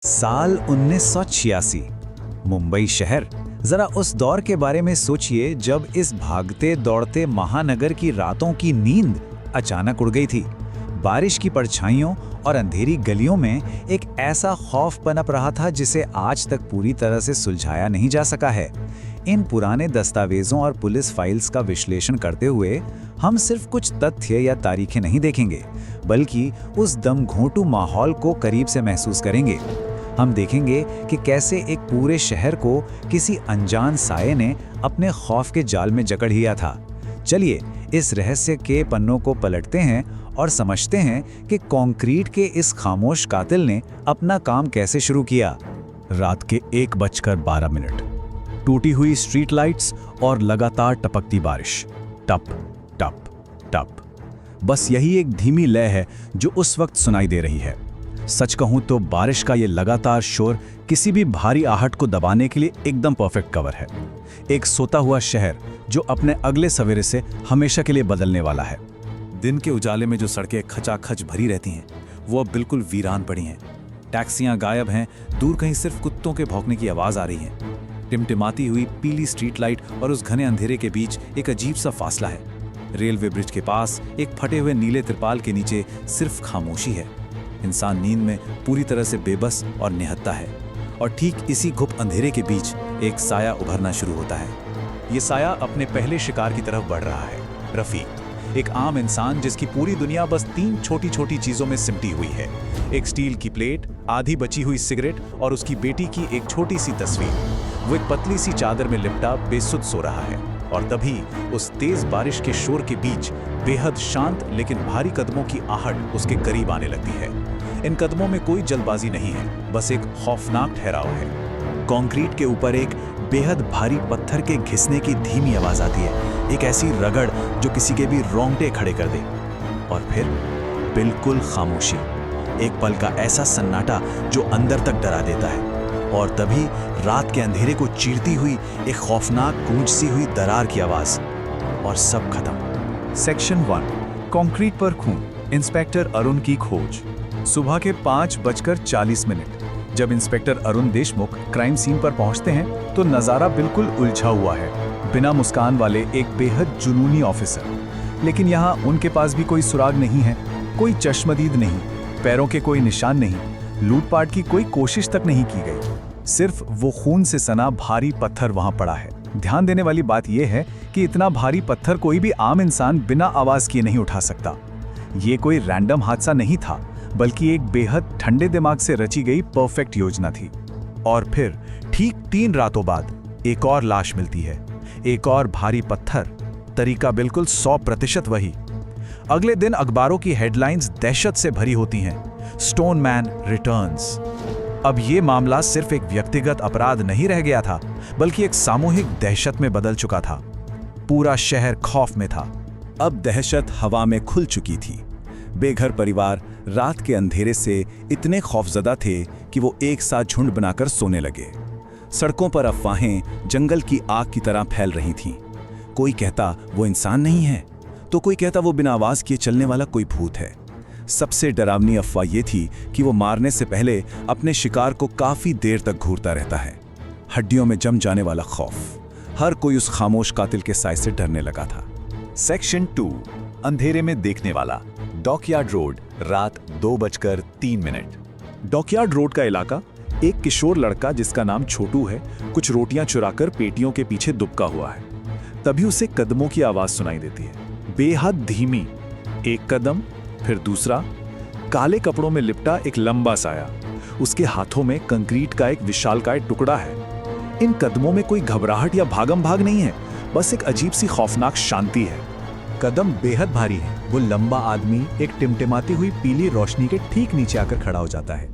साल 1986 मुंबई शहर। जरा उस दौर के बारे में सोचिए जब इस भागते दौड़ते महानगर की रातों की नींद अचानक उड़ गई थी। बारिश की परछाइयों और अंधेरी गलियों में एक ऐसा खौफ पनप रहा था जिसे आज तक पूरी तरह से सुलझाया नहीं जा सका है। इन पुराने दस्तावेजों और पुलिस फाइल्स का विश्लेषण करते हुए हम सिर्फ कुछ तथ्य या तारीखें नहीं देखेंगे, बल्कि उस दमघोंटू माहौल को करीब से महसूस करेंगे। हम देखेंगे कि कैसे एक पूरे शहर को किसी अनजान साये ने अपने खौफ के जाल में जकड़ लिया था। चलिए इस रहस्य के पन्नों को पलटते हैं और समझते हैं कि कंक्रीट के इस खामोश कातिल ने अपना काम कैसे शुरू किया। रात के 1:12, टूटी हुई स्ट्रीट लाइट्स और लगातार टपकती बारिश। टप टप टप। बस यही एक धीमी लय है जो उस वक्त सुनाई दे रही है। सच कहूं तो बारिश का ये लगातार शोर किसी भी भारी आहट को दबाने के लिए एकदम परफेक्ट कवर है। एक सोता हुआ शहर जो अपने अगले सवेरे से हमेशा के लिए बदलने वाला है। दिन के उजाले में जो सड़कें खचाखच भरी रहती हैं, वो अब बिल्कुल वीरान पड़ी हैं। टैक्सियां गायब हैं, दूर कहीं सिर्फ कुत्तों के भौंकने की आवाज आ रही है। टिमटिमाती हुई पीली स्ट्रीट लाइट और उस घने अंधेरे के बीच एक अजीब सा फासला है। रेलवे ब्रिज के पास एक फटे हुए नीले तिरपाल के नीचे सिर्फ खामोशी है। इंसान नींद में पूरी तरह से बेबस और निहत्ता है, और ठीक इसी घुप अंधेरे के बीच एक साया उभरना शुरू होता है। ये साया अपने पहले शिकार की तरफ बढ़ रहा है। रफीक, एक आम इंसान जिसकी पूरी दुनिया बस 3 छोटी छोटी चीजों में सिमटी हुई है। एक स्टील की प्लेट, आधी बची हुई सिगरेट और उसकी बेटी की एक छोटी सी तस्वीर। वो एक पतली सी चादर में लिपटा बेसुध सो रहा है, और तभी उस तेज बारिश के शोर के बीच बेहद शांत लेकिन भारी कदमों की आहट उसके करीब आने लगती है। इन कदमों में कोई जल्दबाजी नहीं है, बस एक खौफनाक ठहराव है। कंक्रीट के ऊपर एक बेहद भारी पत्थर के घिसने की धीमी आवाज आती है, एक ऐसी रगड़ जो किसी के भी रोंगटे खड़े कर दे। और फिर बिल्कुल खामोशी, एक पल का ऐसा सन्नाटा जो अंदर तक डरा देता है। और तभी रात के अंधेरे को चीरती हुई एक खौफनाक गूंज सी हुई दरार की आवाज, और सब खत्म। सेक्शन 1, कंक्रीट पर खून, इंस्पेक्टर अरुण की खोज। सुबह के 5:40 जब inspector Arun Deshmukh crime scene पर पहुंचते हैं तो नजारा बिल्कुल उलझा हुआ है। बिना मुस्कान वाले एक बेहद जुनूनी ऑफिसर, लेकिन यहाँ उनके पास भी कोई सुराग नहीं है, कोई चश्मदीद नहीं, पैरों के कोई निशान नहीं, लूटपाट की कोई कोशिश तक नहीं की गई। सिर्फ वो खून से सना भारी पत्थर वहां पड़ा है। ध्यान देने वाली बात यह है कि इतना भारी पत्थर कोई भी आम इंसान बिना आवाज किए नहीं उठा सकता। ये कोई रैंडम हादसा नहीं था, बल्कि एक बेहद ठंडे दिमाग से रची गई परफेक्ट योजना थी। और फिर ठीक 3 रातों बाद एक और लाश मिलती है, एक और भारी पत्थर, तरीका बिल्कुल 100% वही। अगले दिन अखबारों की हेडलाइंस दहशत से भरी होती हैं, स्टोन मैन रिटर्न्स। अब ये मामला सिर्फ एक व्यक्तिगत अपराध नहीं रह गया था, बल्कि एक सामूहिक दहशत में बदल चुका था। पूरा शहर खौफ में था। अब दहशत हवा में खुल चुकी थी। बेघर परिवार रात के अंधेरे से इतने खौफजदा थे कि वो एक साथ झुंड बनाकर सोने लगे। सड़कों पर अफवाहें जंगल की आग की तरह फैल रही थीं। कोई कहता वो इंसान नहीं है, तो कोई कहता वो बिना आवाज किए चलने वाला कोई भूत है। सबसे डरावनी अफवाह ये थी कि वो मारने से पहले अपने शिकार को काफी देर तक घूरता रहता है। हड्डियों में जम जाने वाला खौफ। हर कोई उस खामोश कातिल के साय से डरने लगा था। सेक्शन 2, अंधेरे में देखने वाला। डॉकयार्ड रोड, रात 2:03। डॉकयार्ड रोड का इलाका, एक किशोर लड़का जिसका नाम छोटू है, कुछ रोटियां चुराकर पेटियों के पीछे दुबका हुआ है। तभी उसे कदमों की आवाज सुनाई देती है, बेहद धीमी। एक कदम, फिर दूसरा। काले कपड़ों में लिपटा एक लंबा साया, उसके हाथों में कंक्रीट का एक विशालकाय टुकड़ा है। इन कदमों में कोई घबराहट या भागम भाग नहीं है, बस एक अजीब सी खौफनाक शांति है। कदम बेहद भारी है। वो लंबा आदमी एक टिमटिमाती हुई पीली रोशनी के ठीक नीचे आकर खड़ा हो जाता है।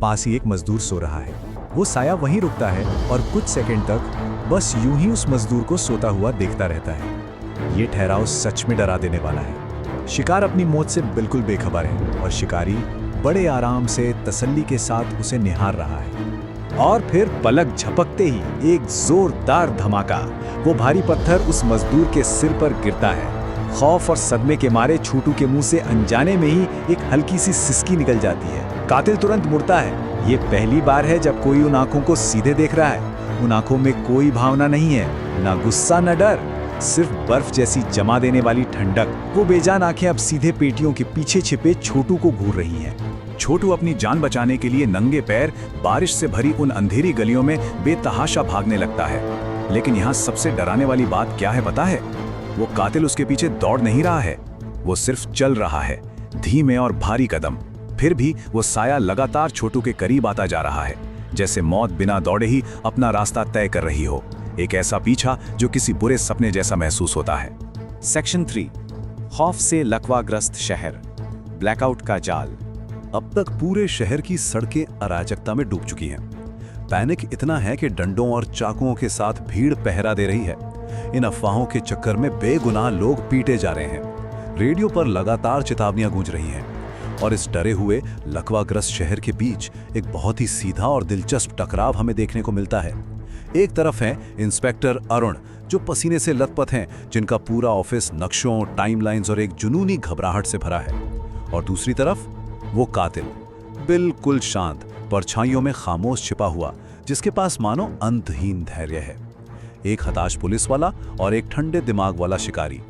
पास ही एक मजदूर सो रहा है। वो साया वहीं रुकता है और कुछ सेकंड तक बस यूं ही उस मजदूर को सोता हुआ देखता रहता है। ये ठहराव सच में डरा देने वाला है। शिकार अपनी मौत से बिल्कुल बेखबर है और शिकारी बड़े आराम से तसल्ली के साथ उसे निहार रहा है। और फिर पलक झपकते ही एक जोरदार धमाका। वो भारी पत्थर उस मजदूर के सिर पर गिरता है। खौफ और सदमे के मारे छोटू के मुंह से अनजाने में ही एक हल्की सी सिसकी निकल जाती है। कातिल तुरंत मुड़ता है, ये पहली बार है जब कोई उन आंखों को सीधे देख रहा है। उन आंखों में कोई भावना नहीं है, ना गुस्सा ना डर, सिर्फ बर्फ जैसी जमा देने वाली ठंडक। वो बेजान आंखें अब सीधे पेटियों के पीछे छिपे छोटू को घूर रही हैं। छोटू अपनी जान बचाने के लिए नंगे पैर बारिश से भरी उन अंधेरी गलियों में बेतहाशा भागने लगता है। लेकिन यहाँ सबसे डराने वाली बात क्या है पता है? वो कातिल उसके पीछे दौड़ नहीं रहा है, वो सिर्फ चल रहा है, धीमे और भारी कदम। फिर भी वो साया लगातार छोटू के करीब आता जा रहा है, जैसे मौत बिना दौड़े ही अपना रास्ता तय कर रही हो। एक ऐसा पीछा जो किसी बुरे सपने जैसा महसूस होता है। सेक्शन 3, खौफ से लकवाग्रस्त शहर, ब्लैकआउट का जाल। अब तक पूरे शहर की सड़कें अराजकता में डूब चुकी हैं। पैनिक इतना है कि डंडों और चाकुओं के साथ भीड़ पहरा दे रही है। इन अफवाहों के चक्कर में बेगुनाह लोग पीटे जा रहे हैं। रेडियो पर लगातार चेतावनियां गूंज रही हैं और इस डरे हुए लकवाग्रस्त शहर के बीच एक बहुत ही सीधा और दिलचस्प टकराव हमें देखने को मिलता है। एक तरफ है इंस्पेक्टर अरुण, जो पसीने से लथपथ हैं, जिनका पूरा ऑफिस नक्शों, टाइमलाइंस और एक जुनूनी घबराहट से भरा है। और दूसरी तरफ वो कातिल, बिल्कुल शांत, परछाइयों में खामोश छिपा हुआ, जिसके पास मानो अंतहीन धैर्य है। एक हताश पुलिस वाला और एक ठंडे दिमाग वाला शिकारी।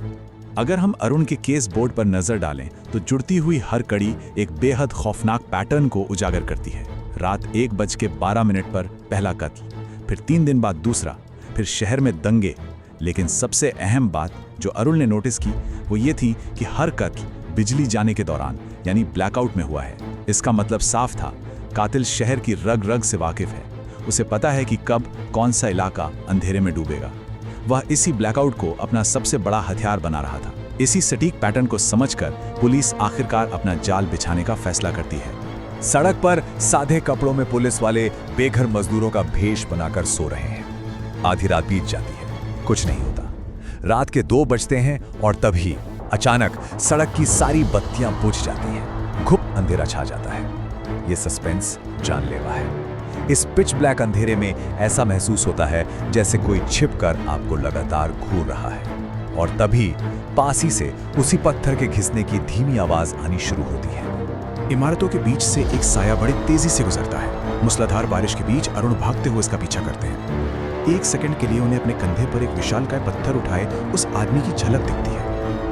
अगर हम अरुण के केस बोर्ड पर नजर डालें तो जुड़ती हुई हर कड़ी एक बेहद खौफनाक पैटर्न को उजागर करती है। रात 1:12 पर पहला कत्ल, फिर 3 दिन बाद दूसरा, फिर शहर में दंगे। लेकिन सबसे अहम बात जो अरुण ने नोटिस की वो ये थी कि हर कत्ल बिजली जाने के दौरान, यानी ब्लैकआउट में हुआ है। इसका मतलब साफ था, कातिल शहर की रग रग से वाकिफ है। उसे पता है कि कब कौन सा इलाका अंधेरे में डूबेगा। वह इसी ब्लैकआउट को अपना सबसे बड़ा हथियार बना रहा था। इसी सटीक पैटर्न को समझकर पुलिस आखिरकार अपना जाल बिछाने का फैसला करती है। सड़क पर सादे कपड़ों में पुलिस वाले बेघर मजदूरों का भेष बनाकर सो रहे हैं। आधी रात बीत जाती है, कुछ नहीं होता। रात के 2 बजते हैं और तभी अचानक सड़क की सारी बत्तियां बुझ जाती हैं। घुप अंधेरा छा जाता है। ये सस्पेंस जानलेवा है। इस पिच ब्लैक अंधेरे में ऐसा महसूस होता है जैसे कोई छिपकर आपको लगातार घूर रहा है। और तभी पास ही से उसी पत्थर के घिसने की धीमी आवाज आनी शुरू होती है। इमारतों के बीच से एक साया बड़ी तेजी से गुजरता है। मूसलाधार बारिश के बीच अरुण भागते हुए इसका पीछा करते हैं। 1 सेकंड के लिए उन्हें अपने कंधे पर एक विशालकाय पत्थर उठाए उस आदमी की झलक दिखती है।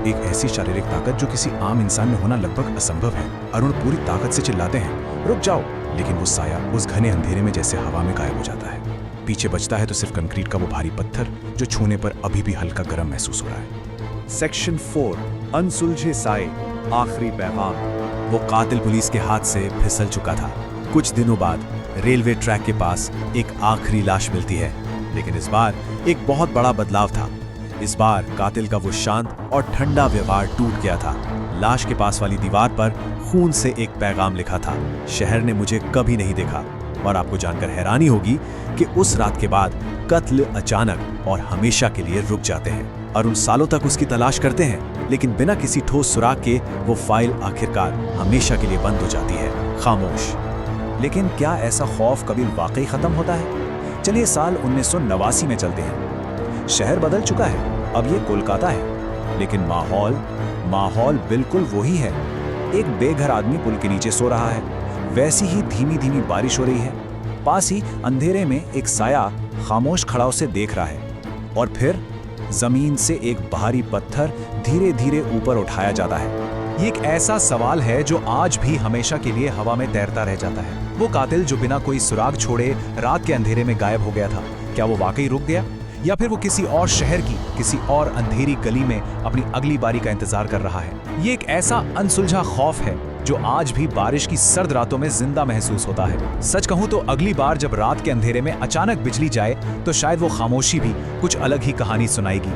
एक ऐसी शारीरिक ताकत जो किसी आम इंसान में होना लगभग असंभव है। अरुण पूरी ताकत से चिल्लाते हैं, रुक जाओ, लेकिन वो साया उस घने अंधेरे में जैसे हवा में गायब हो जाता है। पीछे बचता है तो सिर्फ कंक्रीट का वो भारी पत्थर जो छूने पर अभी भी हल्का गर्म महसूस हो रहा है। सेक्शन 4, अनसुलझे साए, आखिरी पैगाम। वो कातिल पुलिस के हाथ से फिसल चुका था। कुछ दिनों बाद रेलवे ट्रैक के पास एक आखिरी लाश मिलती है, लेकिन इस बार एक बहुत बड़ा बदलाव था। इस बार कातिल का वो शांत और ठंडा व्यवहार टूट गया था। लाश के पास वाली दीवार पर खून से एक पैगाम लिखा था, शहर ने मुझे कभी नहीं देखा। और आपको जानकर हैरानी होगी कि उस रात के बाद कत्ल अचानक और हमेशा के लिए रुक जाते हैं। अरुण सालों तक उसकी तलाश करते हैं, लेकिन बिना किसी ठोस सुराग के वो फाइल आखिरकार हमेशा के लिए बंद हो जाती है, खामोश। लेकिन क्या ऐसा खौफ कभी वाकई खत्म होता है? चलिए साल 1989 में चलते हैं। शहर बदल चुका है, अब ये कोलकाता है, लेकिन माहौल बिल्कुल वही है। एक बेघर आदमी पुल के नीचे सो रहा है, वैसी ही धीमी धीमी बारिश हो रही है। पास ही अंधेरे में एक साया खामोश खड़ा उसे देख रहा है। और फिर जमीन से एक भारी पत्थर धीरे धीरे ऊपर उठाया जाता है। ये एक ऐसा सवाल है जो आज भी हमेशा के लिए हवा में तैरता रह जाता है। वो कातिल जो बिना कोई सुराग छोड़े रात के अंधेरे में गायब हो गया था, क्या वो वाकई रुक गया, या फिर वो किसी और शहर की किसी और अंधेरी गली में अपनी अगली बारी का इंतजार कर रहा है? ये एक ऐसा अनसुलझा खौफ है जो आज भी बारिश की सर्द रातों में जिंदा महसूस होता है। सच कहूं तो अगली बार जब रात के अंधेरे में अचानक बिजली जाए तो शायद वो खामोशी भी कुछ अलग ही कहानी सुनाएगी।